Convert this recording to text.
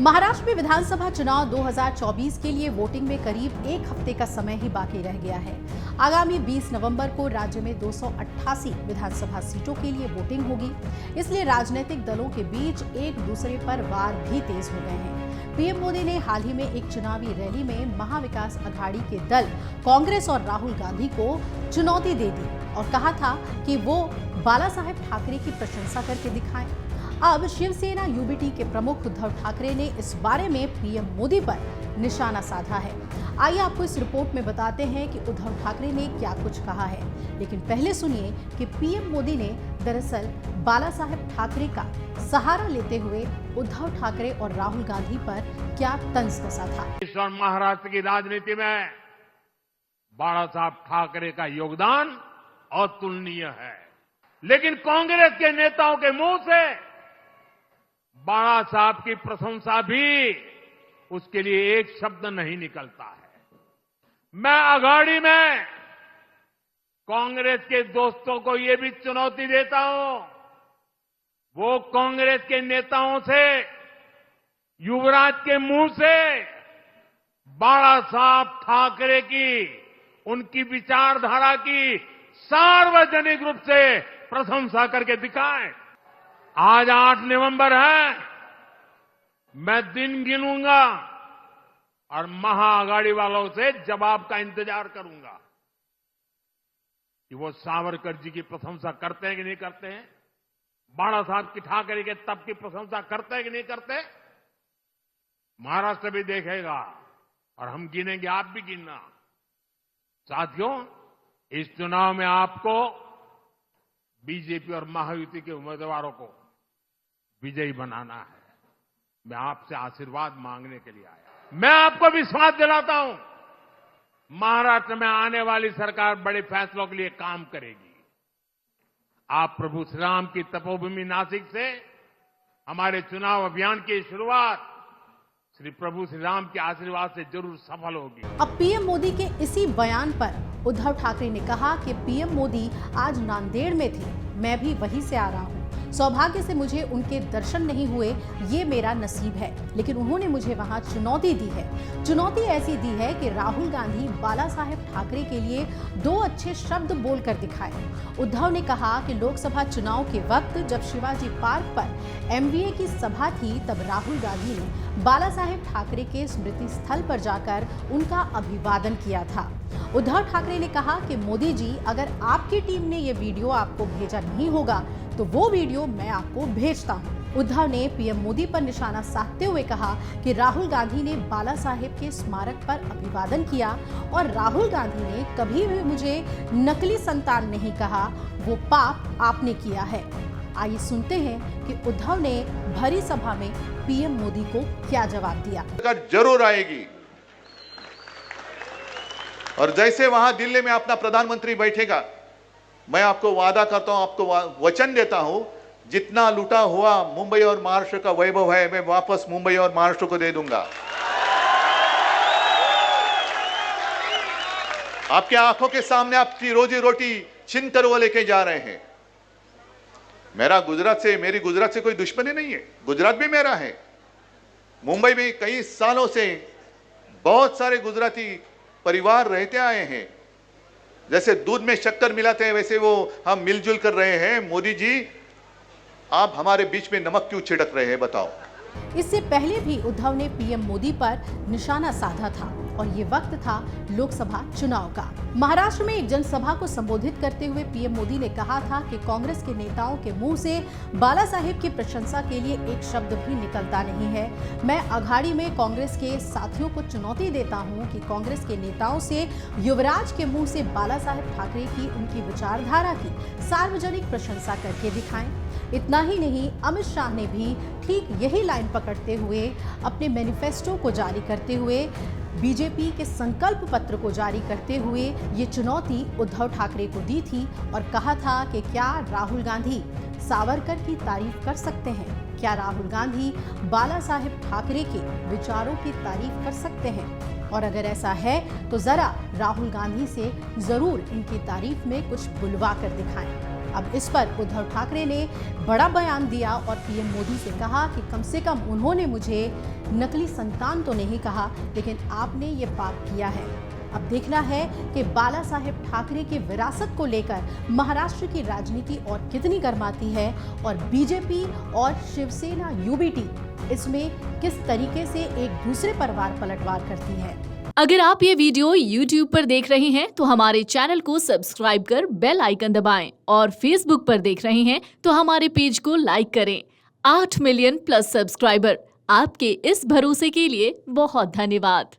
महाराष्ट्र में विधानसभा चुनाव 2024 के लिए वोटिंग में करीब एक हफ्ते का समय ही बाकी रह गया है। आगामी 20 नवंबर को राज्य में 288 विधानसभा सीटों के लिए वोटिंग होगी। इसलिए राजनीतिक दलों के बीच एक दूसरे पर वार भी तेज हो गए हैं। पीएम मोदी ने हाल ही में एक चुनावी रैली में महाविकास अघाड़ी के दल कांग्रेस और राहुल गांधी को चुनौती दे दी और कहा था कि वो बाला साहेब ठाकरे की प्रशंसा करके दिखाएं। अब शिवसेना यूबीटी के प्रमुख उद्धव ठाकरे ने इस बारे में पीएम मोदी पर निशाना साधा है। आइए आपको इस रिपोर्ट में बताते हैं कि उद्धव ठाकरे ने क्या कुछ कहा है। लेकिन पहले सुनिए कि पीएम मोदी ने दरअसल बाला साहेब ठाकरे का सहारा लेते हुए उद्धव ठाकरे और राहुल गांधी पर क्या तंज कसा था। इस और महाराष्ट्र की राजनीति में बाला साहब ठाकरे का योगदान अतुलनीय है, लेकिन कांग्रेस के नेताओं के मुंह से बाला साहब की प्रशंसा भी उसके लिए एक शब्द नहीं निकलता है। मैं अघाड़ी में कांग्रेस के दोस्तों को ये भी चुनौती देता हूं, वो कांग्रेस के नेताओं से, युवराज के मुंह से बाला साहब ठाकरे की, उनकी विचारधारा की सार्वजनिक रूप से प्रशंसा करके दिखाएं। आज 8 नवंबर है, मैं दिन गिनूंगा और महाअघाड़ी वालों से जवाब का इंतजार करूंगा कि वो सावरकर जी की प्रशंसा करते हैं कि नहीं करते हैं, बाला साहब की ठाकरे के तब की प्रशंसा करते हैं कि नहीं करते। महाराष्ट्र भी देखेगा और हम गिनेंगे, आप भी गिनना। साथियों, इस चुनाव में आपको बीजेपी और महायुति के उम्मीदवारों को विजयी बनाना है। मैं आपसे आशीर्वाद मांगने के लिए आया। मैं आपको विश्वास दिलाता हूं, महाराष्ट्र में आने वाली सरकार बड़े फैसलों के लिए काम करेगी। आप प्रभु श्री राम की तपोभूमि नासिक से हमारे चुनाव अभियान की शुरुआत श्री प्रभु श्री राम के आशीर्वाद से जरूर सफल होगी। अब पीएम मोदी के इसी बयान पर उद्धव ठाकरे ने कहा कि पीएम मोदी आज नांदेड़ में थे, मैं भी वहीं से आ रहा हूं। सौभाग्य से मुझे उनके दर्शन नहीं हुए, ये मेरा नसीब है, लेकिन उन्होंने मुझे वहां चुनौती दी है। चुनौती ऐसी दी है कि राहुल गांधी बाला साहेब ठाकरे के लिए 2 अच्छे शब्द बोलकर दिखाए। उद्धव ने कहा कि लोकसभा चुनाव के वक्त जब शिवाजी पार्क पर एमवीए की सभा थी, तब राहुल गांधी ने बाला साहेब ठाकरे के स्मृति स्थल पर जाकर उनका अभिवादन किया था। उद्धव ठाकरे ने कहा कि मोदी जी, अगर आपकी टीम ने ये वीडियो आपको भेजा नहीं होगा तो वो वीडियो मैं आपको भेजता हूं। उद्धव ने पीएम मोदी पर निशाना साधते हुए कहा कि राहुल गांधी ने बाला साहेब के स्मारक पर अभिवादन किया और राहुल गांधी ने कभी भी मुझे नकली संतान नहीं कहा, वो पाप आपने किया है। आइए सुनते हैं कि उद्धव ने भरी सभा में पीएम मोदी को क्या जवाब दिया। जरूर आएगी और जैसे वहां दिल्ली में अपना प्रधानमंत्री बैठेगा, मैं आपको वादा करता हूं, आपको वचन देता हूं, जितना लूटा हुआ मुंबई और महाराष्ट्र का वैभव है, मैं वापस मुंबई और महाराष्ट्र को दे दूंगा। आपके आंखों के सामने आपकी रोजी रोटी छीन कर वो लेके जा रहे हैं। मेरी गुजरात से कोई दुश्मनी नहीं है, गुजरात भी मेरा है। मुंबई में कई सालों से बहुत सारे गुजराती परिवार रहते आए हैं। जैसे दूध में शक्कर मिलाते हैं, वैसे वो हम मिलजुल कर रहे हैं। मोदी जी, आप हमारे बीच में नमक क्यों छिड़क रहे हैं, बताओ। इससे पहले भी उद्धव ने पीएम मोदी पर निशाना साधा था और ये वक्त था लोकसभा चुनाव का। महाराष्ट्र में एक जनसभा को संबोधित करते हुए पीएम मोदी ने कहा था कि कांग्रेस के नेताओं के मुंह से बाला साहेब की प्रशंसा के लिए एक शब्द भी निकलता नहीं है। मैं अघाड़ी में कांग्रेस के साथियों को चुनौती देता हूं कि कांग्रेस के नेताओं से युवराज के मुंह से बाला साहेब ठाकरे की, उनकी विचारधारा की सार्वजनिक प्रशंसा करके दिखाएं। इतना ही नहीं, अमित शाह ने भी ठीक यही लाइन पकड़ते हुए अपने मैनिफेस्टो को जारी करते हुए, बीजेपी के संकल्प पत्र को जारी करते हुए ये चुनौती उद्धव ठाकरे को दी थी और कहा था कि क्या राहुल गांधी सावरकर की तारीफ कर सकते हैं? क्या राहुल गांधी बाला साहेब ठाकरे के विचारों की तारीफ कर सकते हैं? और अगर ऐसा है तो जरा राहुल गांधी से जरूर इनकी तारीफ में कुछ बुलवा कर दिखाएं। अब इस पर उद्धव ठाकरे ने बड़ा बयान दिया और पीएम मोदी से कहा कि कम से कम उन्होंने मुझे नकली संतान तो नहीं कहा, लेकिन आपने ये पाप किया है। अब देखना है कि बाला साहेब ठाकरे की विरासत को लेकर महाराष्ट्र की राजनीति और कितनी गर्माती है और बीजेपी और शिवसेना यूबीटी इसमें किस तरीके से एक दूसरे पर वार पलटवार करती है। अगर आप ये वीडियो YouTube पर देख रहे हैं तो हमारे चैनल को सब्सक्राइब कर बेल आइकन दबाएं और Facebook पर देख रहे हैं तो हमारे पेज को लाइक करें। 8 मिलियन प्लस सब्सक्राइबर, आपके इस भरोसे के लिए बहुत धन्यवाद।